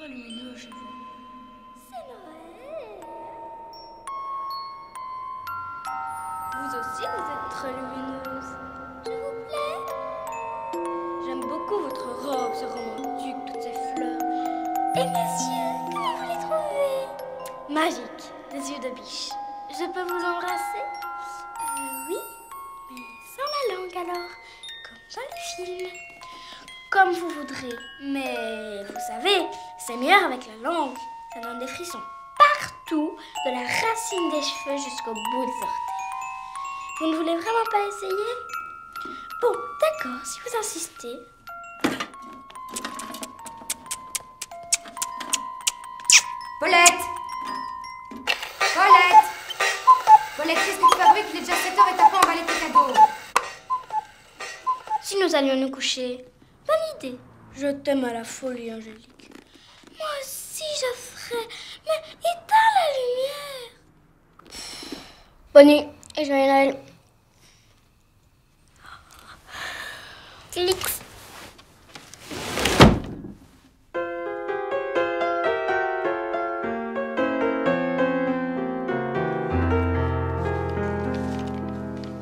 très lumineux chez vous. C'est Noël. Vous aussi, vous êtes très lumineuse. Je vous plais? J'aime beaucoup votre robe, ce romantique, toutes ces fleurs. Et messieurs, comment vous les trouvez? Magique, des yeux de biche. Je peux vous embrasser? Oui, mais sans la langue alors, comme dans le film. Comme vous voudrez. Mais vous savez, c'est meilleur avec la langue. Ça donne des frissons partout, de la racine des cheveux jusqu'au bout des orteils. Vous ne voulez vraiment pas essayer? Bon, d'accord, si vous insistez. Paulette! Paulette! Paulette, qu'est-ce que tu fabriques? Il est déjà 7 h et t'as pas emballé tes cadeaux. Si nous allions nous coucher. Bonne idée. Je t'aime à la folie, Angélique. Moi aussi, je ferais. Mais éteins la lumière. Bonne nuit et joyeux Noël. Clics.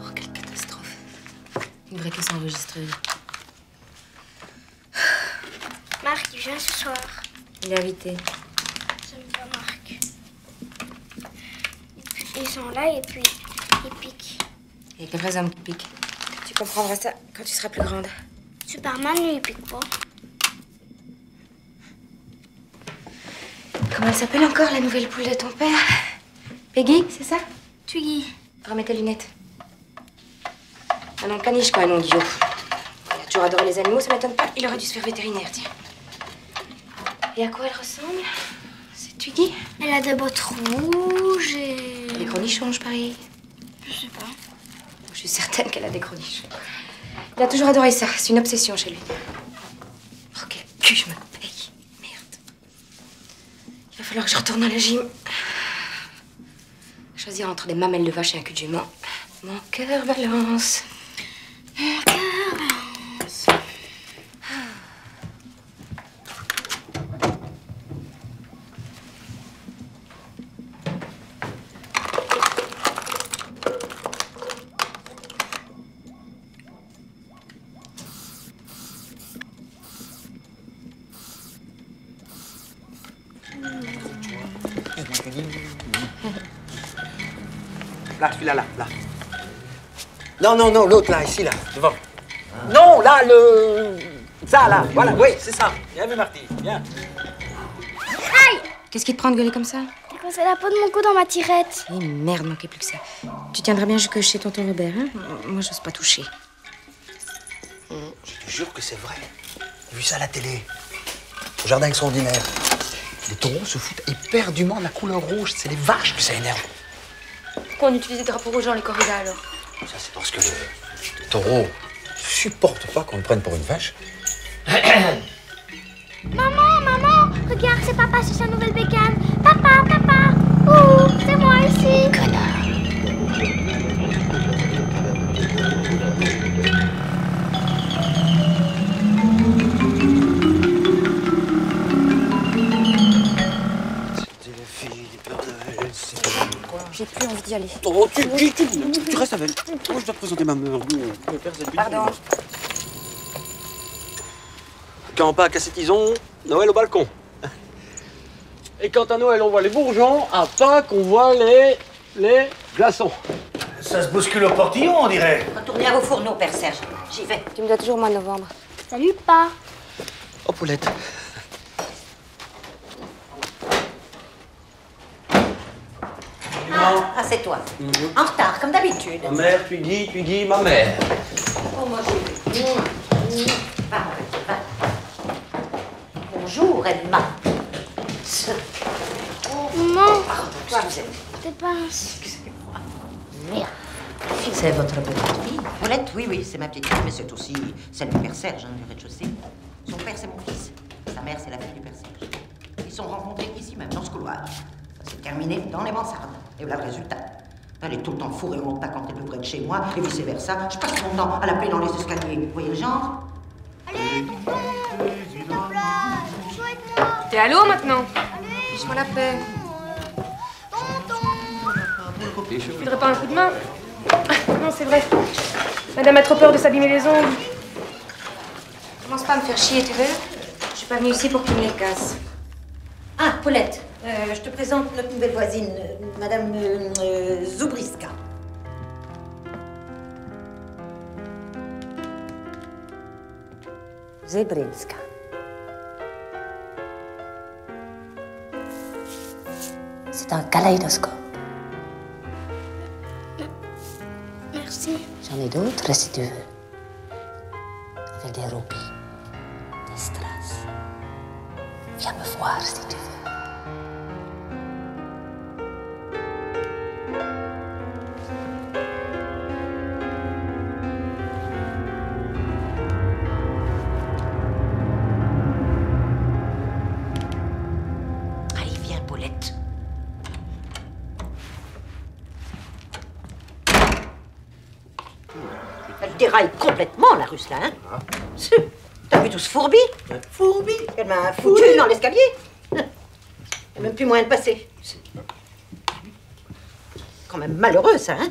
Oh, quelle catastrophe. Une vraie caisse enregistreuse. Marc, il vient ce soir. Il est invité. J'aime pas Marc. Ils sont là et puis ils piquent. Il y a que les vrais hommes qui piquent. Tu comprendras ça quand tu seras plus grande. Superman, lui, il pique pas. Comment elle s'appelle encore, la nouvelle poule de ton père? Peggy, c'est ça? Twiggy. Remets tes lunettes. Un nom de caniche, quoi, un nom d'idiot. Il a toujours adoré les animaux, ça m'étonne pas. Il aurait dû se faire vétérinaire, tiens. Et à quoi elle ressemble? C'est Twiggy? Elle a des bottes rouges et... Des cornichons, je parie. Je sais pas. Je suis certaine qu'elle a des cornichons. Il a toujours adoré ça. C'est une obsession chez lui. Oh, quel cul, je me paye. Merde. Il va falloir que je retourne à la gym. Choisir entre des mamelles de vache et un cul de jument. Mon cœur balance. Mon cœur balance. Là, celui-là, là. Non, non, non, l'autre, là, ici, là, devant. Non, là, ça, là, voilà, oui, c'est ça. Bien vu, Marty, bien. Aïe! Qu'est-ce qui te prend de gueuler comme ça? T'as cassé la peau de mon cou dans ma tirette. Eh merde, manquait plus que ça. Tu tiendras bien jusque chez tonton Robert, hein? Moi, j'ose pas toucher. Je te jure que c'est vrai. J'ai vu ça à la télé. Au jardin extraordinaire. Les taureaux se foutent éperdument de la couleur rouge. C'est les vaches que ça énerve. Pourquoi on utilise des drapeaux rouges dans les corridas, alors? Ça, c'est parce que le taureau supporte pas qu'on le prenne pour une vache. Maman, maman, regarde, c'est papa sur sa nouvelle bécane. Papa, papa. Ouh, c'est moi ici. J'ai plus envie d'y aller. Oh, tu restes avec. Moi, je dois te présenter ma mère. Pardon. Quand Pâques à Cétison, Noël au balcon. Et quand à Noël on voit les bourgeons, à Pâques on voit les glaçons. Ça se bouscule au portillon, on dirait. Retournez à vos fourneaux, Père Serge. J'y vais. Tu me dois toujours au mois de novembre. Salut, pas. Oh, Paulette. Ah, c'est toi. En retard, comme d'habitude. Ma mère, Twiggy, ma mère. Oh, moi, j'y vais. Va, mon petit, va. Bonjour, Emma. Maman, Toi, vous êtes... t'es pince. Excusez-moi. Merde. C'est votre petite fille. Paulette, oui, c'est ma petite fille, mais c'est aussi celle du Père Serge, du rez-de-chaussée. Son père, c'est mon fils. Sa mère, c'est la fille du Père Serge. Ils sont rencontrés ici même, dans ce couloir. Ça s'est terminé dans les mansardes. Et voilà le résultat. Elle est tout le temps fourrée au repas quand elle devrait être chez moi, et vice-versa. Je passe mon temps à l'appeler dans les escaliers. Vous voyez le genre? Allez, tonton, s'il te plaît, joue avec moi. T'es à l'eau maintenant? Fiche-moi la paix. Je filerai pas un coup de main? Non, c'est vrai. Madame a trop peur de s'abîmer les ongles. Commence pas à me faire chier, tu veux? Je suis pas venue ici pour que tu me les casses. Ah, Paulette, je te présente notre nouvelle voisine, Madame Zubriska. Zebrinska. C'est un kaléidoscope. Merci. J'en ai d'autres si tu veux. Avec des roupies, des strass. Viens me voir si tu veux. Allez, viens, Paulette. Elle déraille complètement, la Russe, là, hein? T'as vu tout ce fourbi? Ouais. Fourbi? Elle m'a foutu dans l'escalier. Il n'y a même plus moyen de passer. Quand même malheureux, ça, hein?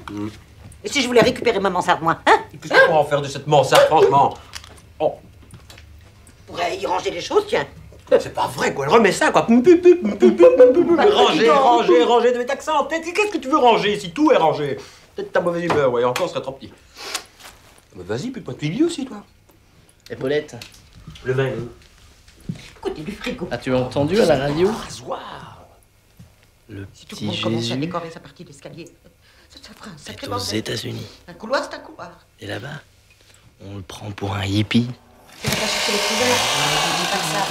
Et si je voulais récupérer ma mansarde, moi, hein? Et qu'est-ce qu'on pourrait en faire de cette mansarde, franchement? Oh, Je pourrais y ranger les choses, tiens. c'est pas vrai, quoi. Elle remet ça, quoi. Ranger, de mettre accent en tête. Qu'est-ce que tu veux ranger si tout est rangé? Peut-être ta mauvaise humeur, ouais. Encore, ce serait trop petit. Mais vas-y, puis pas de pilier aussi, toi. Et Paulette, Le vin. Côté du frigo. as-tu entendu à la radio? Rasoir. Le Si tout le petit monde commence à Jésus décorer sa partie d'escalier, ça fera un sacré est aux bordel. États-Unis. Un couloir, c'est un couloir. Et là-bas, on le prend pour un hippie. Tu vas pas chercher les couverts. Dis pas ça.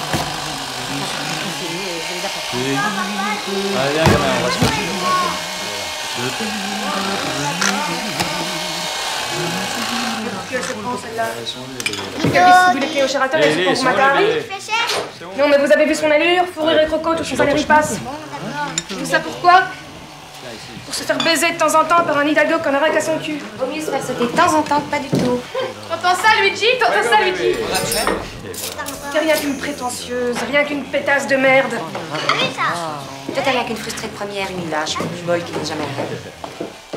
Allez, viens, gamin, on va se coucher. Elle se prend celle-là. J'ai qu'à distribuer les clés au Sheraton et c'est pour Matari. Non, mais vous avez vu son allure, fourrure et croco, tout son salaire y passe. Tout ça pourquoi? Pour se faire baiser de temps en temps par un Hidalgo qu'on n'aurait qu'à son cul. Vaut mieux se faire sauter de temps en temps que pas du tout. T'entends ça, Luigi? T'entends ça, Luigi? T'es rien qu'une prétentieuse, rien qu'une pétasse de merde. Toi, t'as rien qu'une frustrée de première, une lâche, une molle qui n'est jamais rien.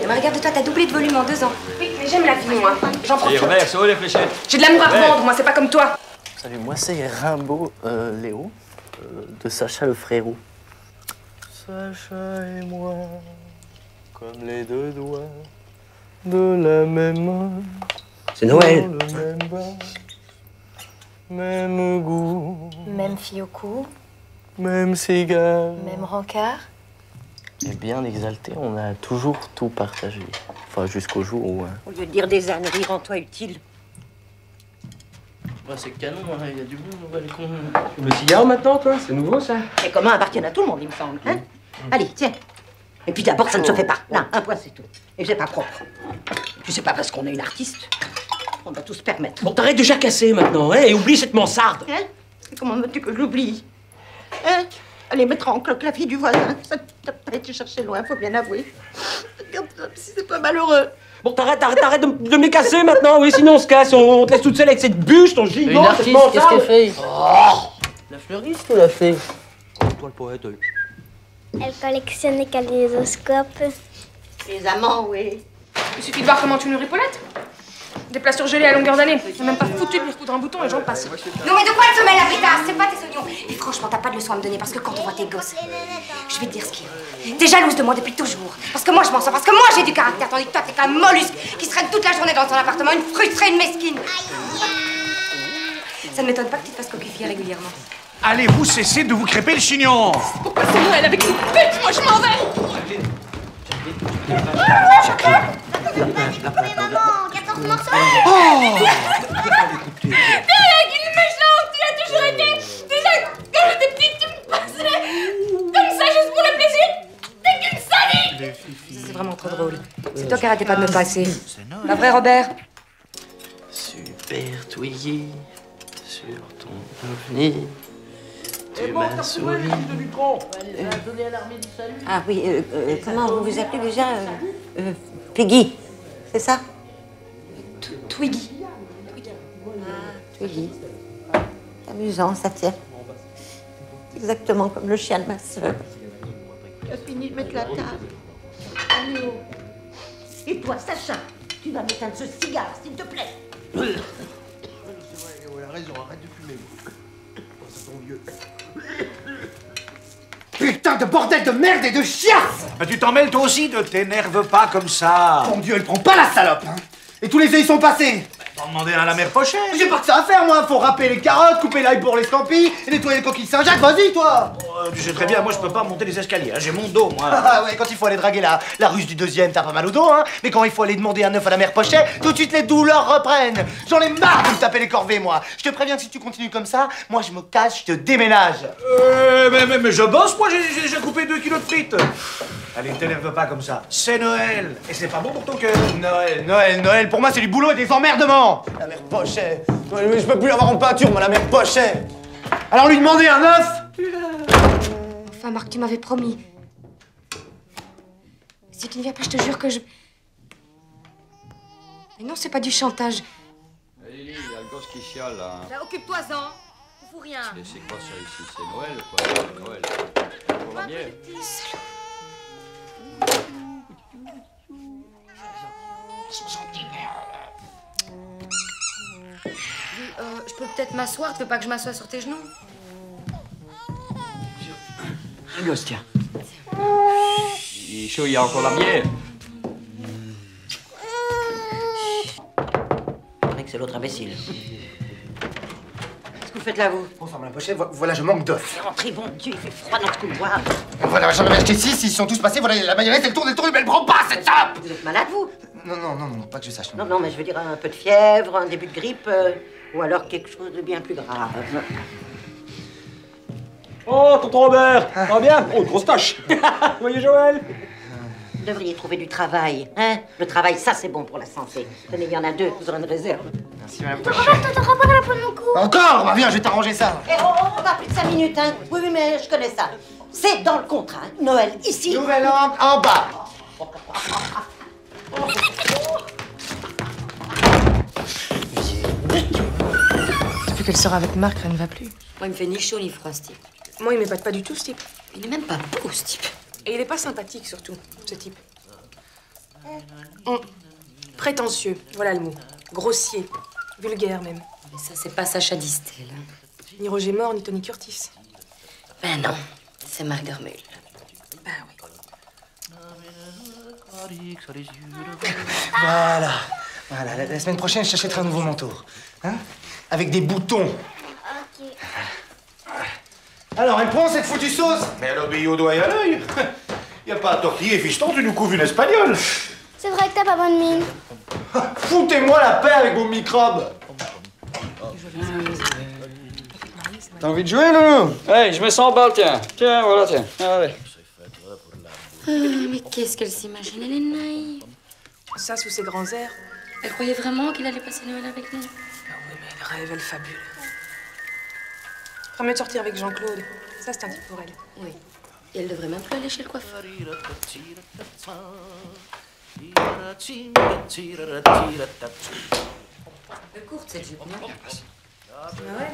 Mais regarde-toi, t'as doublé de volume en 2 ans. Oui, mais j'aime la vie, moi. J'en profite. c'est où les fléchettes? J'ai de l'amour à revendre, moi, c'est pas comme toi. Salut, moi c'est Rimbaud Léo, de Sacha le frérot. Sacha et moi, comme les deux doigts de la même main. C'est Noël. Dans le même bain, même goût, Même fille au cou, même cigare. même rencard. Et bien exalté, on a toujours tout partagé. Enfin, jusqu'au jour où... Au lieu de dire des âneries, rends-toi utile. Ouais, c'est canon, hein, il y a du bon au balcon. Le cigare maintenant, toi? C'est nouveau, ça? Les communs appartiennent à tout le monde, il me semble. Hein? Allez, tiens. Et puis d'abord, ça ne se fait pas. Non, un point, c'est tout. Et c'est pas propre. Et puis c'est pas parce qu'on est une artiste qu'on va tout se permettre. Bon, t'arrêtes de jacasser maintenant, hein, et oublie cette mansarde. Hein? Et comment veux-tu que je l'oublie? Hein? Aller mettre en cloque la fille du voisin, ça t'a pas été chercher loin, faut bien avouer. Regarde, si c'est pas malheureux. Bon, t'arrêtes de me les casser maintenant, oui, sinon on se casse, on te laisse toute seule avec cette bûche, ton gigot, Une artiste, qu'est-ce qu'elle fait? La fleuriste ou la fée? Toi, le poète. Elle collectionne les kaléidoscopes. Les amants, oui. Il suffit de voir comment tu nourris Paulette. Des plastures gelées à longueur d'année. T'as même pas foutu de lui recoudre un bouton et j'en passe. Non, mais de quoi elle se mêle, la pétasse? C'est pas tes oignons. Et franchement, t'as pas de leçon à me donner parce que quand on voit tes gosses, je vais te dire ce qu'il y a. T'es jalouse de moi depuis toujours. Parce que moi, je m'en sors. Parce que moi, j'ai du caractère. Tandis que toi, t'es qu'un mollusque qui se traîne toute la journée dans ton appartement. Une frustrée, une mesquine. Ça ne m'étonne pas que tu te fasses coquiller régulièrement. Allez, vous cessez de vous crêper le chignon. Pourquoi c'est Noël avec une pute? Moi, je m'en vais. Mais maman, 14 morceaux. T'es avec une méchante. Tu as toujours été. Déjà, quand j'étais petite, tu me passerais comme ça juste pour le plaisir. T'es qu'une salive. Ça, c'est vraiment trop drôle. C'est toi qui arrêtais pas de me passer. Pas vrai, Robert? Super Twiggy, sur ton avenir. Tu m'as souri. Ah oui, comment vous vous appelez déjà? Peggy, c'est ça? Twiggy. Ah, Twiggy. Amusant, ça tient. Exactement comme le chien de ma sœur. Tu as fini de mettre la table. Allez, oh. Et toi, Sacha, tu vas m'éteindre ce cigare, s'il te plaît. Elle a raison, arrête de fumer. C'est ton vieux. Putain de bordel de merde et de chiasse! Mais tu t'en mêles toi aussi, ne t'énerve pas comme ça. Mon Dieu, elle prend pas la salope, hein. Et tous les œufs, ils sont passés. T'en demander à la mère Pochet. J'ai pas que ça à faire, moi. Faut râper les carottes, couper l'ail pour les scampis et nettoyer les coquilles Saint-Jacques. Vas-y, toi. Tu sais très bien, moi je peux pas monter les escaliers, hein. J'ai mon dos, moi. Ah ouais, quand il faut aller draguer la ruse du deuxième, t'as pas mal au dos, hein. Mais quand il faut aller demander un œuf à la mère Pochet, tout de suite les douleurs reprennent. J'en ai marre de me taper les corvées, moi. Je te préviens que si tu continues comme ça, moi je me casse, je te déménage. Mais je bosse, moi, j'ai déjà coupé 2 kilos de frites. Allez, ne t'énerve pas comme ça. C'est Noël, et c'est pas bon pour ton cœur. Noël, pour moi c'est du boulot et des emmerdements. La mère Pochet. Je peux plus l'avoir en peinture, moi, la mère Pochet. Alors lui demander un œuf. Enfin, Marc, tu m'avais promis. Si tu ne viens pas, je te jure que je... Mais non, c'est pas du chantage. Hey Lily, il y a le gosse qui chiale, là. Occupe-toi-en. Fous rien. C'est quoi ça ici? C'est Noël, quoi. C'est Noël. Pour la bière. Je peux peut-être m'asseoir, tu veux pas que je m'assoie sur tes genoux? Un gosse, tiens. Il est chaud, il y a encore la bière. Avec c'est l'autre imbécile. Qu'est-ce que vous faites là, vous? Bon sang, Madame Pochet, voilà, je manque d'œufs. C'est rentré, bon Dieu, il fait froid dans ce couloir. Voilà, j'en avais acheté 6, ils sont tous passés, voilà, la mayonnaise, elle tourne, mais elle prend pas, cette salope. Vous êtes malade, vous? Non, pas que je sache. Non, mais je veux dire un peu de fièvre, un début de grippe, ou alors quelque chose de bien plus grave. Oh, tonton Robert, ça va bien? Oh, grosse tâche. Voyez Joël? Vous devriez trouver du travail, hein? Le travail, ça, c'est bon pour la santé. Tenez, il y en a 2, vous aurez une réserve. Merci, Madame Tonton Pochet. Robert, t'auras pas la peau de mon cou. Encore? Bah viens, je vais t'arranger ça. Eh, on va plus de 5 minutes, hein? Oui, mais je connais ça. C'est dans le contrat. Noël, ici. Nouvel an en bas. Depuis qu'elle sort avec Marc, rien ne va plus. Moi, il me fait ni chaud ni froid, ce type. Moi, il m'épate pas du tout, ce type. Il est même pas beau, ce type. Et il est pas sympathique, surtout, ce type. Prétentieux, voilà le mot. Grossier, vulgaire même. Mais ça, c'est pas Sacha Distel. Hein. Ni Roger Moore, ni Tony Curtis. Ben non, c'est Marc Dormel. Ben oui. Voilà, la semaine prochaine, je t'achèterai un nouveau manteau. Hein? Avec des boutons. Ok. Alors, elle prend cette foutue sauce? Mais elle obéit au doigt et à l'œil. Y a pas à tortiller, fiston, tu nous couvres une espagnole. C'est vrai que t'as pas bonne mine. Foutez-moi la paix avec vos microbes. T'as envie de jouer, Loulou? Hey, je me sens balle, tiens. Tiens, voilà, tiens. Allez. Mais qu'est-ce qu'elle s'imagine? Elle est naïve. Ça, sous ses grands airs. Elle croyait vraiment qu'il allait passer Noël avec nous. Ah oui, mais elle rêve, elle fabule. Ferait mieux de sortir avec Jean-Claude. Ça, c'est un type pour elle. Oui. Et elle devrait même plus aller chez le coiffeur. Un peu courte, cette jupe, non? C'est Noël.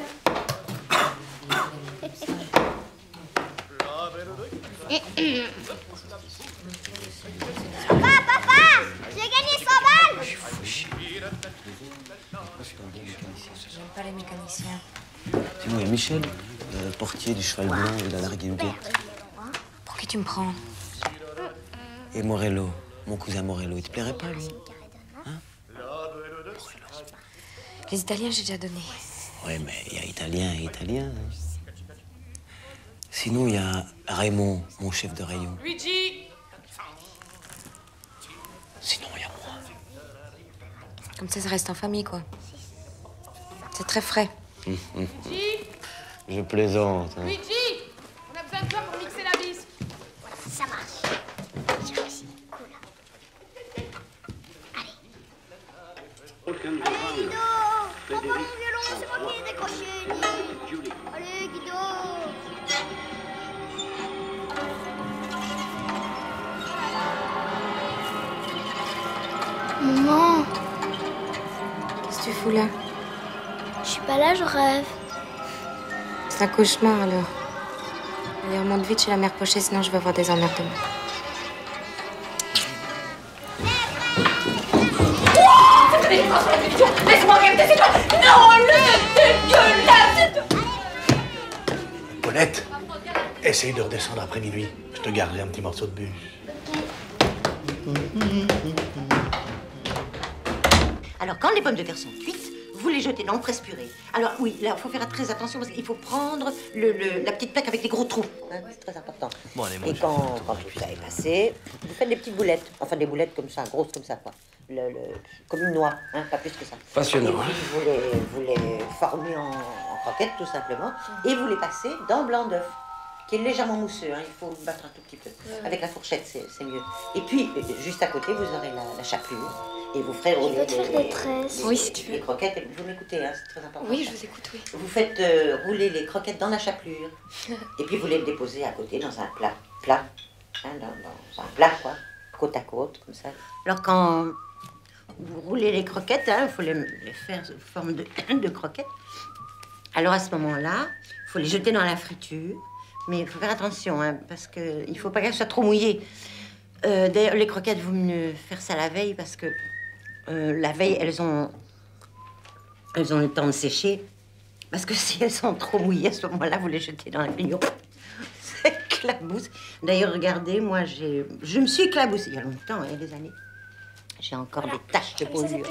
Papa, j'ai gagné 100 balles. J'aime pas les mécaniciens. Sinon, il y a Michel, le portier du Cheval Blanc et de la Largue Huguette. Pour qui tu me prends? Et Morello, mon cousin Morello, il te plairait pas, lui? Les Italiens, j'ai déjà donné. Ouais, mais il y a italien et italien. Hein. Sinon, il y a Raymond, mon chef de rayon. Luigi! Sinon, il y a moi. Comme ça reste en famille, quoi. C'est très frais. Je plaisante. Hein. Luigi! On a besoin de toi pour mixer la bise. Ça marche. J'ai réussi. Cool. Allez, Guido! Prends pas mon violon, c'est moi qui l'ai décroché. Allez, Guido! Maman, Qu'est-ce que tu fous là? je suis pas là, je rêve. C'est un cauchemar, alors. D'ailleurs, monte vite chez la mère Pochet, sinon je vais avoir des emmerdements. Laisse-moi regarder, c'est pas... Non, le dégueulasse. Paulette, essaye de redescendre après minuit. Je te garderai un petit morceau de bûche. Alors, quand les pommes de terre sont cuites, vous les jetez dans le presse purée. Alors, oui, là, il faut faire très attention parce qu'il faut prendre la petite plaque avec les gros trous. Hein, c'est très important. Bon, allez, et quand tout ça est passé, vous faites des petites boulettes. Enfin, des boulettes comme ça, grosses comme ça, quoi. Comme une noix, hein, pas plus que ça. Passionnant. Et puis, vous les formez en croquettes, tout simplement. Et vous les passez dans le blanc d'œuf, qui est légèrement mousseux. Hein, il faut le battre un tout petit peu. Avec la fourchette, c'est mieux. Et puis, juste à côté, vous aurez la chapelure. Et vous ferez rouler les croquettes. Vous m'écoutez, hein, c'est très important. Oui, je vous écoute, oui. Vous faites rouler les croquettes dans la chapelure. Et puis vous les déposez à côté dans un plat. Hein, dans un plat, quoi. Côte à côte, comme ça. Alors quand vous roulez les croquettes, il faut les faire sous forme de croquettes. Alors à ce moment-là, il faut les jeter dans la friture. Mais il faut faire attention, hein, parce qu'il ne faut pas qu'elles soient trop mouillées. D'ailleurs, les croquettes, vous mieux faire ça la veille, parce que la veille, elles ont le temps de sécher. Parce que si elles sont trop mouillées, à ce moment-là, vous les jetez dans la friture. Ça éclabousse. D'ailleurs, regardez, moi, je me suis éclaboussée il y a longtemps, il y a des années. J'ai encore des taches de brûlure.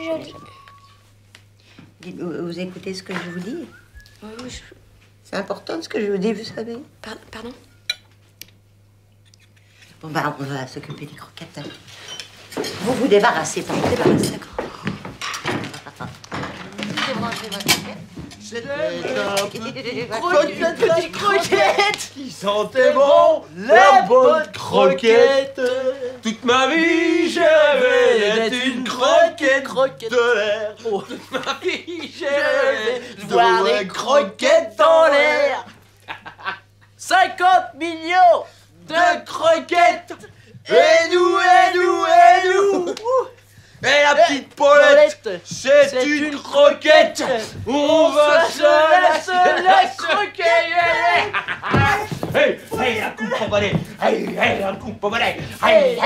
Vous écoutez ce que je vous dis? Oui, C'est important ce que je vous dis, vous savez. Pardon? Bon, bah, on va s'occuper des croquettes. Vous vous débarrassez, pas vous débarrassez, d'accord? Débranchez votre croquette. Petite croquette qui sentait bon, la bonne croquette. Toute ma vie, j'ai rêvé d'être une croquette de l'air. Oh, toute ma vie, j'ai rêvé De voir des croquettes dans l'air. 50 millions De croquettes. Et nous. Et la petite Paulette, c'est une croquette. On va se la croquer. Hey, un coup pour voler. Hey, un coup pour voler. Hey,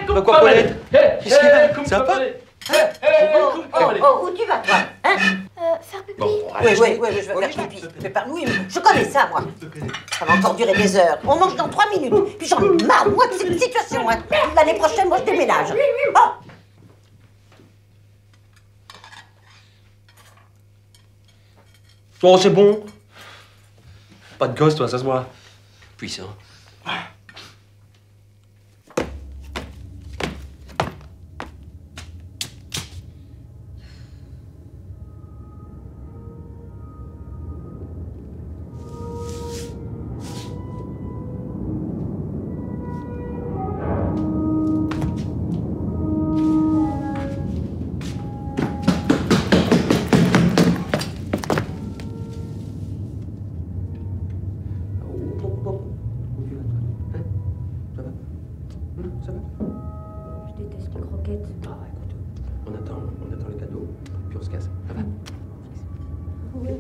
Quoi, Paulette? Qu'est-ce qu'il y a? Ça va pas? Où tu vas, toi? Hein? Faire pipi. Oui, je vais faire pipi. Fais pas... Oui, je connais ça, moi. Ça va encore durer des heures. On mange dans 3 minutes. Puis j'en ai marre, moi, de cette situation. Hein. L'année prochaine, moi, je déménage. Oh. Oh, c'est bon. Pas de gosse, toi, ça se voit. Puissant. On attend le cadeau, puis on se casse. Ça va? Oui.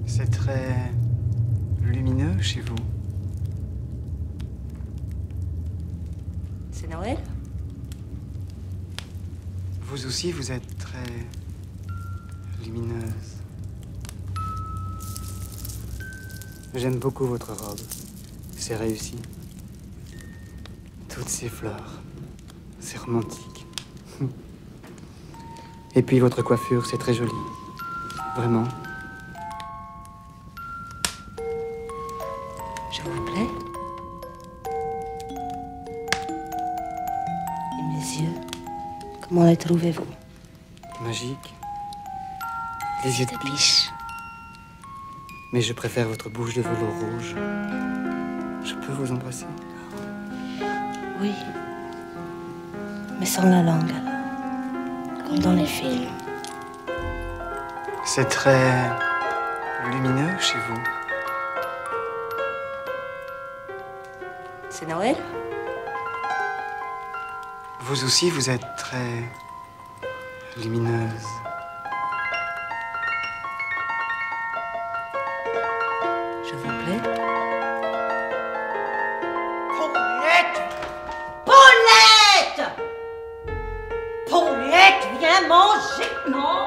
C'est très lumineux chez vous. C'est Noël? Vous aussi, vous êtes très lumineuse. J'aime beaucoup votre robe. C'est réussi. Toutes ces fleurs. C'est romantique. Et puis votre coiffure, c'est très joli. Vraiment. Je vous plais? Comment les trouvez-vous? Magique. Les yeux de biche. Mais je préfère votre bouche de velours rouge. Je peux vous embrasser? Oui. Mais sans la langue, alors. Comme dans les films. C'est très lumineux chez vous. C'est Noël? Vous aussi, vous êtes très lumineuse. Je vous plais? Paulette! Paulette! Paulette, viens manger! Non!